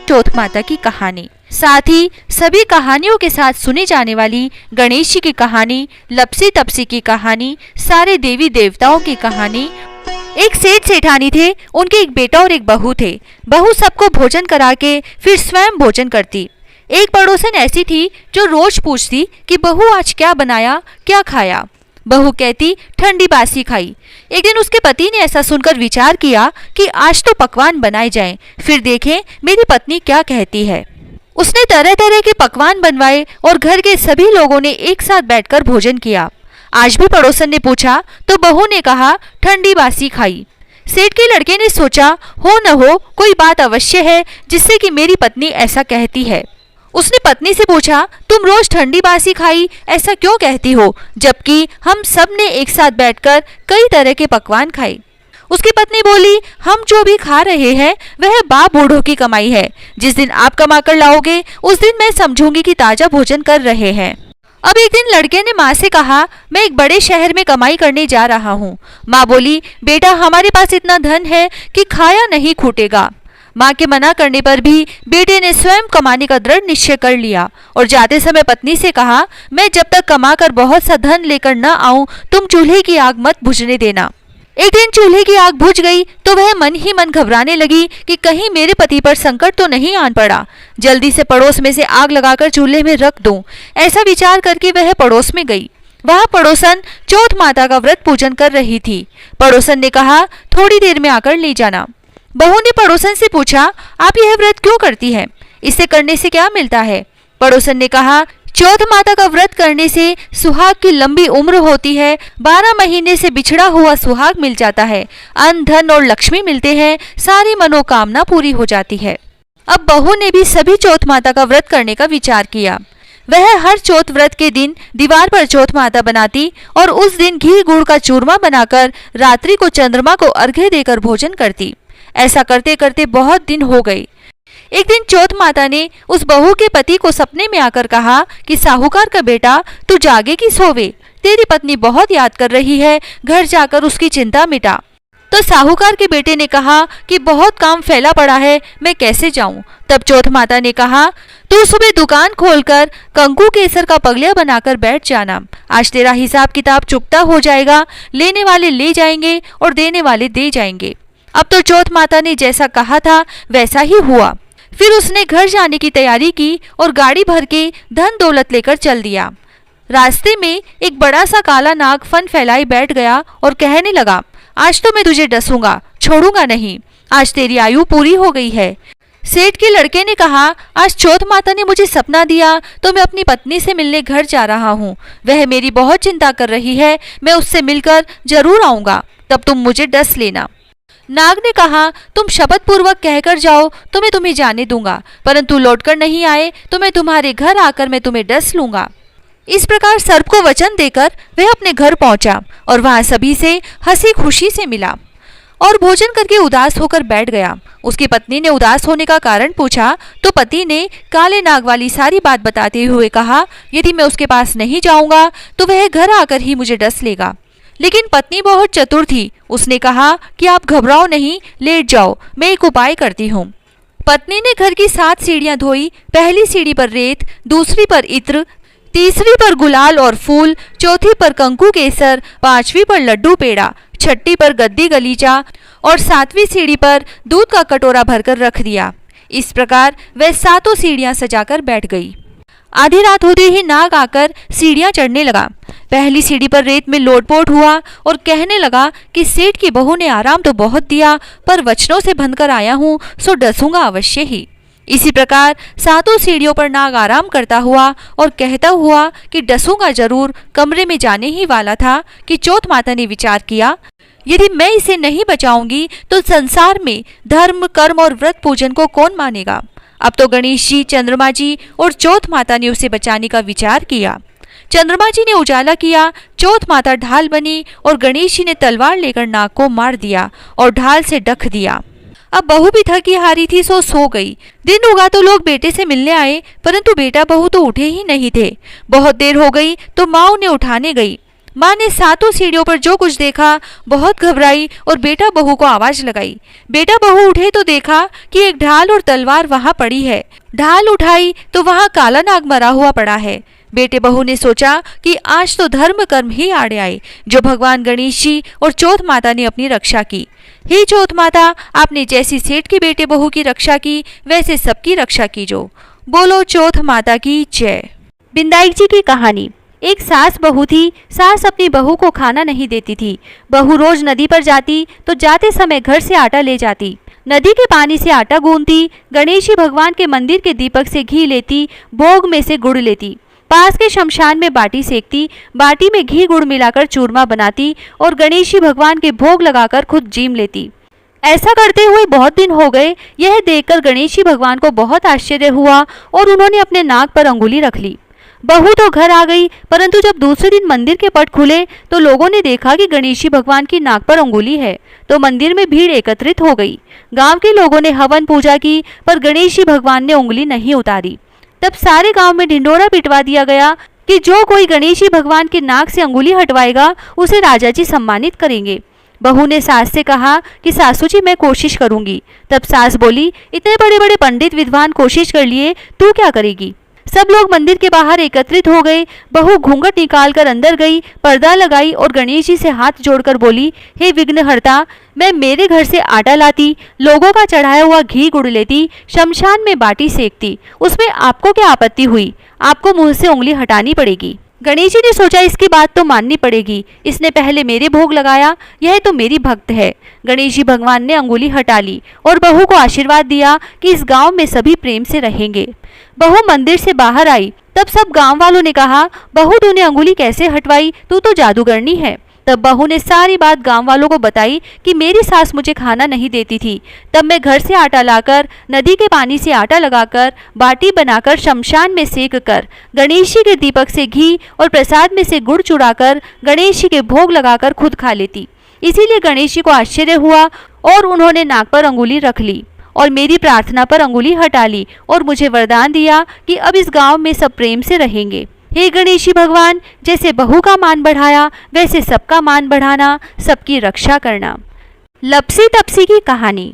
चौथ माता की कहानी, साथ ही सभी कहानियों के साथ सुनी जाने वाली गणेश जी की कहानी, लपसी तपसी की कहानी, सारे देवी देवताओं की कहानी। एक सेठ सेठानी थे, उनके एक बेटा और एक बहू थे। बहू सबको भोजन करा के फिर स्वयं भोजन करती। एक पड़ोसन ऐसी थी जो रोज पूछती कि बहू आज क्या बनाया, क्या खाया। बहू कहती ठंडी बासी खाई। एक दिन उसके पति ने ऐसा सुनकर विचार किया कि आज तो पकवान बनाए जाएं, फिर देखें मेरी पत्नी क्या कहती है। उसने तरह तरह के पकवान बनवाए और घर के सभी लोगों ने एक साथ बैठकर भोजन किया। आज भी पड़ोसन ने पूछा तो बहू ने कहा ठंडी बासी खाई। सेठ के लड़के ने सोचा हो न हो कोई बात अवश्य है जिससे कि मेरी पत्नी ऐसा कहती है। उसने पत्नी से पूछा तुम रोज ठंडी बासी खाई ऐसा क्यों कहती हो, जबकि हम सब ने एक साथ बैठकर कई तरह के पकवान खाए। उसकी पत्नी बोली हम जो भी खा रहे हैं वह बाप बूढ़ों की कमाई है। जिस दिन आप कमा कर लाओगे उस दिन मैं समझूंगी कि ताजा भोजन कर रहे हैं। अब एक दिन लड़के ने माँ से कहा मैं एक बड़े शहर में कमाई करने जा रहा हूँ। माँ बोली बेटा हमारे पास इतना धन है कि खाया नहीं खूटेगा। माँ के मना करने पर भी बेटे ने स्वयं कमाने का दृढ़ निश्चय कर लिया और जाते समय पत्नी से कहा मैं जब तक कमा कर बहुत सा धन लेकर न आऊं तुम चूल्हे की आग मत बुझने देना। एक दिन चूल्हे की आग बुझ गई तो वह मन ही मन घबराने लगी कि कहीं मेरे पति पर संकट तो नहीं आन पड़ा। जल्दी से पड़ोस में से आग लगाकर चूल्हे में रख दूं, ऐसा विचार करके वह पड़ोस में गई। वह पड़ोसन चौथ माता का व्रत पूजन कर रही थी। पड़ोसन ने कहा थोड़ी देर में आकर ले जाना। बहू ने पड़ोसन से पूछा आप यह व्रत क्यों करती है, इसे करने से क्या मिलता है। पड़ोसन ने कहा चौथ माता का व्रत करने से सुहाग की लंबी उम्र होती है, 12 महीने से बिछड़ा हुआ सुहाग मिल जाता है, अन्न धन और लक्ष्मी मिलते हैं, सारी मनोकामना पूरी हो जाती है। अब बहू ने भी सभी चौथ माता का व्रत करने का विचार किया। वह हर चौथ व्रत के दिन दीवार पर चौथ माता बनाती और उस दिन घी गुड़ का चूरमा बनाकर रात्रि को चंद्रमा को अर्घ्य देकर भोजन करती। ऐसा करते करते बहुत दिन हो गए। एक दिन चौथ माता ने उस बहू के पति को सपने में आकर कहा कि साहूकार का बेटा तू जागे कि सोवे, तेरी पत्नी बहुत याद कर रही है, घर जाकर उसकी चिंता मिटा। तो साहूकार के बेटे ने कहा कि बहुत काम फैला पड़ा है, मैं कैसे जाऊं। तब चौथ माता ने कहा तू सुबह दुकान खोलकर कंकु केसर का पगलिया बनाकर बैठ जाना, आज तेरा हिसाब किताब चुकता हो जाएगा, लेने वाले ले जाएंगे और देने वाले दे जाएंगे। अब तो चौथ माता ने जैसा कहा था वैसा ही हुआ। फिर उसने घर जाने की तैयारी की और गाड़ी भर के धन दौलत लेकर चल दिया। रास्ते में एक बड़ा सा काला नाग फन फैलाए बैठ गया और कहने लगा आज तो मैं तुझे डसूंगा, छोड़ूंगा नहीं, आज तेरी आयु पूरी हो गई है। सेठ के लड़के ने कहा आज चौथ माता ने मुझे सपना दिया तो मैं अपनी पत्नी से मिलने घर जा रहा हूँ, वह मेरी बहुत चिंता कर रही है, मैं उससे मिलकर जरूर आऊंगा, तब तुम मुझे डस लेना। नाग ने कहा तुम शपथ पूर्वक कहकर जाओ तो मैं तुम्हें जाने दूंगा, परंतु लौटकर नहीं आए तो मैं तुम्हारे घर आकर मैं तुम्हें डस लूंगा। इस प्रकार सर्प को वचन देकर वह अपने घर पहुंचा और वहां सभी से हंसी खुशी से मिला और भोजन करके उदास होकर बैठ गया। उसकी पत्नी ने उदास होने का कारण पूछा तो पति ने काले नाग वाली सारी बात बताते हुए कहा यदि मैं उसके पास नहीं जाऊंगा तो वह घर आकर ही मुझे डस लेगा। लेकिन पत्नी बहुत चतुर थी, उसने कहा कि आप घबराओ नहीं, लेट जाओ, मैं एक उपाय करती हूँ। पत्नी ने घर की 7 सीढ़ियां धोई, पहली सीढ़ी पर रेत, दूसरी पर इत्र, तीसरी पर गुलाल और फूल, चौथी पर कंकु केसर, 5वीं पर लड्डू पेड़ा, 6ठी पर गद्दी गलीचा और 7वीं सीढ़ी पर दूध का कटोरा भरकर रख दिया। इस प्रकार वह 7 सीढ़ियां सजाकर बैठ गई। आधी रात होते ही नाग आकर सीढ़ियां चढ़ने लगा। पहली सीढ़ी पर रेत में लोटपोट हुआ और कहने लगा कि सेठ की बहू ने आराम तो बहुत दिया, पर वचनों से बंधकर आया हूँ सो डसूंगा अवश्य ही। इसी प्रकार 7 सीढ़ियों पर नाग आराम करता हुआ और कहता हुआ कि डसूंगा जरूर कमरे में जाने ही वाला था कि चौथ माता ने विचार किया यदि मैं इसे नहीं बचाऊंगी तो संसार में धर्म कर्म और व्रत पूजन को कौन मानेगा। अब तो गणेश जी, चंद्रमा जी और चौथ माता ने उसे बचाने का विचार किया। चंद्रमा जी ने उजाला किया, चौथ माता ढाल बनी और गणेश जी ने तलवार लेकर नाग को मार दिया और ढाल से ढक दिया। अब बहू भी थकी हारी थी सो गई। दिन उगा तो लोग बेटे से मिलने आए, परंतु बेटा बहू तो उठे ही नहीं थे। बहुत देर हो गई तो माँ उन्हें उठाने गई। माँ ने सातों सीढ़ियों पर जो कुछ देखा बहुत घबराई और बेटा बहू को आवाज लगाई। बेटा बहू उठे तो देखा कि एक ढाल और तलवार वहां पड़ी है। ढाल उठाई तो वहां काला नाग मरा हुआ पड़ा है। बेटे बहू ने सोचा कि आज तो धर्म कर्म ही आड़े आए, जो भगवान गणेश जी और चौथ माता ने अपनी रक्षा की। हे चौथ माता, आपने जैसी सेठ के बेटे बहू की रक्षा की, वैसे सबकी रक्षा कीजो। बोलो चौथ माता की जय। बिंदाई जी की कहानी। एक सास बहू थी। सास अपनी बहू को खाना नहीं देती थी। बहू रोज नदी पर जाती तो जाते समय घर से आटा ले जाती। नदी के पानी से आटा गूंथती, गणेश जी भगवान के मंदिर के दीपक से घी लेती, भोग में से गुड़ लेती, पास के शमशान में बाटी सेकती, बाटी में घी गुड़ मिलाकर चूरमा बनाती और गणेश जी भगवान के भोग लगाकर खुद जीम लेती। ऐसा करते हुए बहुत दिन हो गए। यह देखकर गणेश जी भगवान को बहुत आश्चर्य हुआ और उन्होंने अपने नाक पर अंगुली रख ली। बहू तो घर आ गई, परंतु जब दूसरे दिन मंदिर के पट खुले तो लोगों ने देखा कि गणेश जी भगवान की नाक पर अंगुली है, तो मंदिर में भीड़ एकत्रित हो गई। गांव के लोगों ने हवन पूजा की, पर गणेश जी भगवान ने उंगली नहीं उतारी। तब सारे गांव में ढिंडोरा पिटवा दिया गया कि जो कोई गणेश जी भगवान के नाक से अंगुली हटवाएगा उसे राजा जी सम्मानित करेंगे। बहू ने सास से कहा कि सासू जी, मैं कोशिश करूंगी। तब सास बोली, इतने बड़े बड़े पंडित विद्वान कोशिश कर लिए, तू क्या करेगी। सब लोग मंदिर के बाहर एकत्रित हो गए। बहू घूंघट निकालकर अंदर गई, पर्दा लगाई और गणेश जी से हाथ जोड़कर बोली, हे विघ्नहर्ता, मैं मेरे घर से आटा लाती, लोगों का चढ़ाया हुआ घी गुड़ लेती, शमशान में बाटी सेकती, उसमें आपको क्या आपत्ति हुई। आपको मुंह से उंगली हटानी पड़ेगी। गणेश जी ने सोचा, इसकी बात तो माननी पड़ेगी, इसने पहले मेरे भोग लगाया, यह तो मेरी भक्त है। गणेश जी भगवान ने अंगुली हटा ली और बहू को आशीर्वाद दिया कि इस गांव में सभी प्रेम से रहेंगे। बहू मंदिर से बाहर आई, तब सब गांव वालों ने कहा, बहू तूने अंगुली कैसे हटवाई, तू तो जादूगरनी है। तब बहू ने सारी बात गांव वालों को बताई कि मेरी सास मुझे खाना नहीं देती थी, तब मैं घर से आटा लाकर, नदी के पानी से आटा लगाकर, बाटी बनाकर, शमशान में सेक कर, गणेश जी के दीपक से घी और प्रसाद में से गुड़ चुराकर, गणेश जी के भोग लगाकर खुद खा लेती। इसीलिए गणेश जी को आश्चर्य हुआ और उन्होंने नाक पर अंगुली रख ली और मेरी प्रार्थना पर अंगुली हटा ली और मुझे वरदान दिया कि अब इस गांव में सब प्रेम से रहेंगे। हे गणेश जी भगवान, जैसे बहू का मान बढ़ाया वैसे सबका मान बढ़ाना, सबकी रक्षा करना। लपसी तपसी की कहानी।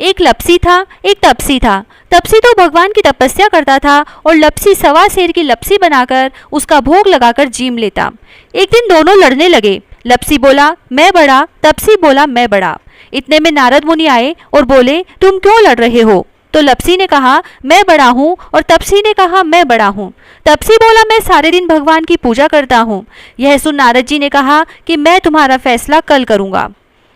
एक लपसी था, एक तपसी था। तपसी तो भगवान की तपस्या करता था और लपसी सवा सेर की लपसी बनाकर उसका भोग लगाकर जीम लेता। एक दिन दोनों लड़ने लगे। लपसी बोला, मैं बड़ा, तपसी बोला, मैं बड़ा। इतने में नारद मुनि आए और बोले, तुम क्यों लड़ रहे हो। तो लपसी ने कहा, मैं बड़ा हूँ, और तपसी ने कहा, मैं बड़ा हूँ। तपसी बोला, मैं सारे दिन भगवान की पूजा करता हूँ। यह सुन नारद जी ने कहा कि मैं तुम्हारा फैसला कल करूंगा।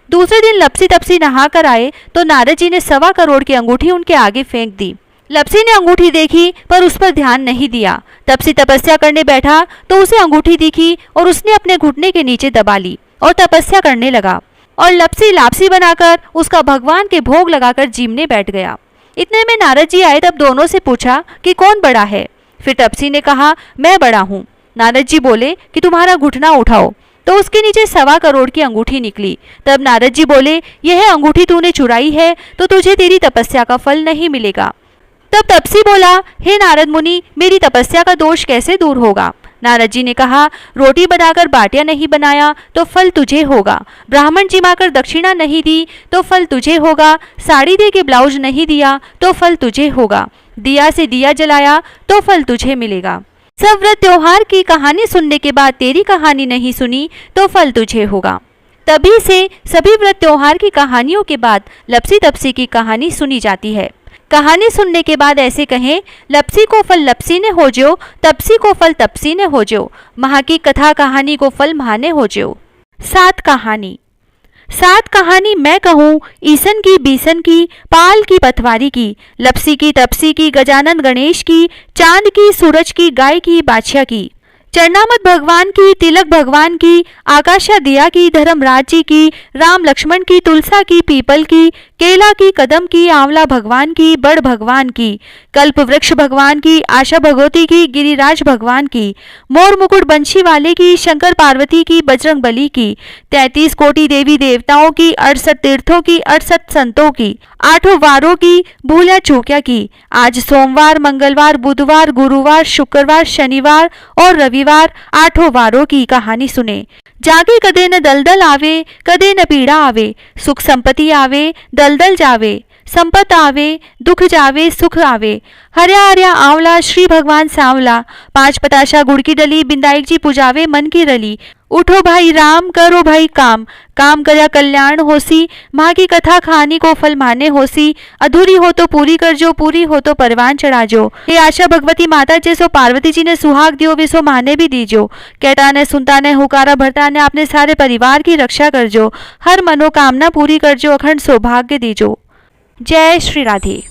दूसरे दिन लपसी तपसी नहा कर आए तो नारद जी ने 1.25 करोड़ की अंगूठी उनके आगे फेंक दी। लपसी ने अंगूठी देखी पर उस पर ध्यान नहीं दिया। तपसी तपस्या करने बैठा तो उसे अंगूठी दिखी और उसने अपने घुटने के नीचे दबा ली और तपस्या करने लगा। और लपसी लापसी बनाकर उसका भगवान के भोग लगाकर जीमने बैठ गया। इतने में नारद जी आए, तब दोनों से पूछा कि कौन बड़ा है। फिर तपसी ने कहा, मैं बड़ा हूँ। नारद जी बोले कि तुम्हारा घुटना उठाओ, तो उसके नीचे 1.25 करोड़ की अंगूठी निकली। तब नारद जी बोले, यह अंगूठी तूने चुराई है तो तुझे तेरी तपस्या का फल नहीं मिलेगा। तब तपसी बोला, हे नारद मुनि, मेरी तपस्या का दोष कैसे दूर होगा। नारद जी ने कहा, रोटी बनाकर बाटियां नहीं बनाया तो फल तुझे होगा, ब्राह्मण जिमाकर दक्षिणा नहीं दी तो फल तुझे होगा, साड़ी दे के ब्लाउज नहीं दिया तो फल तुझे होगा, दिया से दिया जलाया तो फल तुझे मिलेगा। सब व्रत त्योहार की कहानी सुनने के बाद तेरी कहानी नहीं सुनी तो फल तुझे होगा। तभी से सभी व्रत त्योहार की कहानियों के बाद लपसी तपसी की कहानी सुनी जाती है। कहानी सुनने के बाद ऐसे कहें, लपसी को फल लपसी ने हो जो, तपसी को फल तपसी ने हो जो, महा की कथा कहानी को फल महाने हो जो। 7 कहानी। 7 कहानी मैं कहूँ, ईसन की, बीसन की, पाल की, पथवारी की, लपसी की, तपसी की, गजानन गणेश की, चांद की, सूरज की, गाय की, बादशाह की, चरणामत भगवान की, तिलक भगवान की, आकाशा दिया की, धर्मराज जी की, राम लक्ष्मण की, तुलसा की, पीपल की, केला की, कदम की, आंवला भगवान की, बड़ भगवान की, कल्प वृक्ष भगवान की, आशा भगवती की, गिरिराज भगवान की, मोर मुकुट बंशी वाले की, शंकर पार्वती की, बजरंग बली की, 33 कोटि देवी देवताओं की, 68 तीर्थों की, 68 संतों की, 8 वारों की, भूला चूक्या की, आज सोमवार, मंगलवार, बुधवार, गुरुवार, शुक्रवार, शनिवार और रविवार परिवार 8 वारों की कहानी सुने। जागे कदे न दलदल आवे, कदे न पीड़ा आवे, सुख संपत्ति आवे दलदल जावे, संपत आवे दुख जावे सुख आवे। हर्या हर्या आंवला श्री भगवान सांवला, 5 पताशा गुड़ की डली, बिंदाई जी पुजावे मन की रली। उठो भाई राम करो भाई काम, काम करा कल्याण होसी, माँ की कथा खानी को फल माने होसी। अधूरी हो तो पूरी कर जो, पूरी हो तो परवान चढ़ा जो। हे आशा भगवती माता जैसो पार्वती जी ने सुहाग दियो वैसो माने भी दीजो। कहता ने सुनता ने हुकारा भरता ने अपने सारे परिवार की रक्षा कर जो। हर मनोकामना पूरी कर जो, अखंड सौभाग्य दीजो। जय श्री राधे।